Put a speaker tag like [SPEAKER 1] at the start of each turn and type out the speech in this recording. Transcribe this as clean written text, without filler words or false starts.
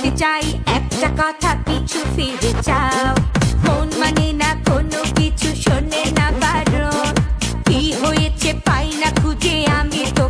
[SPEAKER 1] বলতে চাই একটা কথা, পিছু ফিরে যাও। মন মানে না কোনো কিছু, শোনে না বারণ। কি হয়েছে পাই না খুঁজে আমি তো